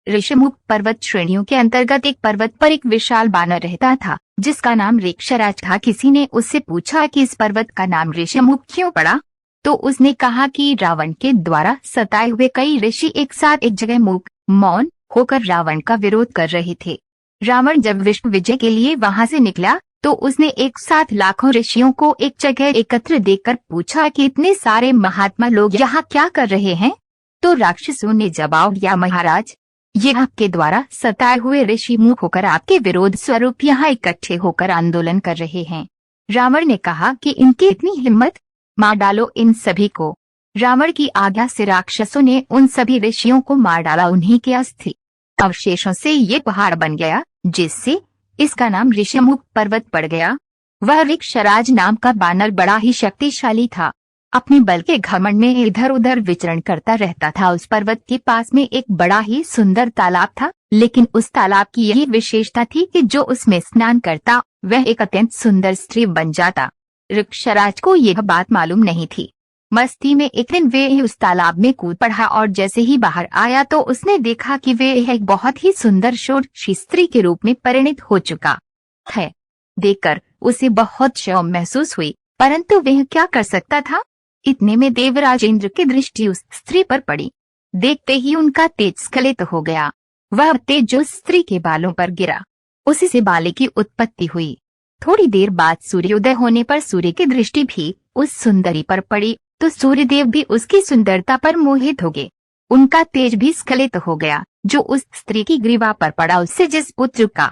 ऋषिमुख पर्वत श्रेणियों के अंतर्गत एक पर्वत पर एक विशाल बानर रहता था जिसका नाम ऋक्षराज था। किसी ने उससे पूछा कि इस पर्वत का नाम ऋषिमुख क्यों पड़ा, तो उसने कहा कि रावण के द्वारा सताए हुए कई ऋषि एक साथ एक जगह मौन होकर रावण का विरोध कर रहे थे। रावण जब विश्व विजय के लिए वहां से निकला तो उसने एक साथ लाखों ऋषियों को एक जगह एकत्र देखकर पूछा कि इतने सारे महात्मा लोग यहाँ क्या कर रहे हैं। तो राक्षसों ने जवाब दिया, महाराज, ये आपके द्वारा सताए हुए ऋषि मुख होकर आपके विरोध स्वरूप यहाँ इकट्ठे होकर आंदोलन कर रहे हैं। रावण ने कहा कि इनकी इतनी हिम्मत, मार डालो इन सभी को। रावण की आज्ञा से राक्षसों ने उन सभी ऋषियों को मार डाला। उन्हीं के अस्थि अवशेषों से ये पहाड़ बन गया जिससे इसका नाम ऋषिमुख पर्वत पड़ गया। वह ऋक्षराज नाम का बानर बड़ा ही शक्तिशाली था। अपने बल के घमंड में इधर उधर विचरण करता रहता था। उस पर्वत के पास में एक बड़ा ही सुंदर तालाब था, लेकिन उस तालाब की यही विशेषता थी कि जो उसमें स्नान करता वह एक अत्यंत सुंदर स्त्री बन जाता। ऋक्षराज को यह बात मालूम नहीं थी। मस्ती में एक दिन वे उस तालाब में कूद पड़ा और जैसे ही बाहर आया तो उसने देखा कि वे एक बहुत ही सुंदर षोडशी स्त्री के रूप में परिणित हो चुका है। देखकर उसे बहुत शर्म महसूस हुई, परंतु वह क्या कर सकता था। इतने में देवराज इंद्र की दृष्टि उस स्त्री पर पड़ी। देखते ही उनका तेज स्खलित हो गया। वह तेज उस स्त्री के बालों पर गिरा, उसी से बाले की उत्पत्ति हुई। थोड़ी देर बाद सूर्योदय होने पर सूर्य की दृष्टि भी उस सुंदरी पर पड़ी तो सूर्यदेव भी उसकी सुंदरता पर मोहित हो गए। उनका तेज भी स्खलित हो गया। जो उस स्त्री की ग्रीवा पर पड़ा, उससे जिस पुत्र का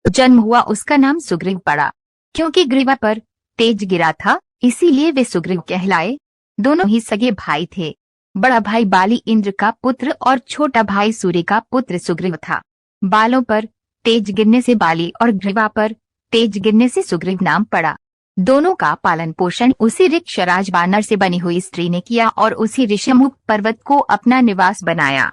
जन्म हुआ उसका नाम सुग्रीव पड़ा। क्योंकि ग्रीवा पर तेज गिरा था इसीलिए वे सुग्रीव कहलाए। दोनों ही सगे भाई थे। बड़ा भाई बाली इंद्र का पुत्र और छोटा भाई सूर्य का पुत्र सुग्रीव था। बालों पर तेज गिरने से बाली और ग्रीवा पर तेज गिरने से सुग्रीव नाम पड़ा। दोनों का पालन पोषण उसी ऋक्षराज बानर से बनी हुई स्त्री ने किया और उसी ऋषिमुख पर्वत को अपना निवास बनाया।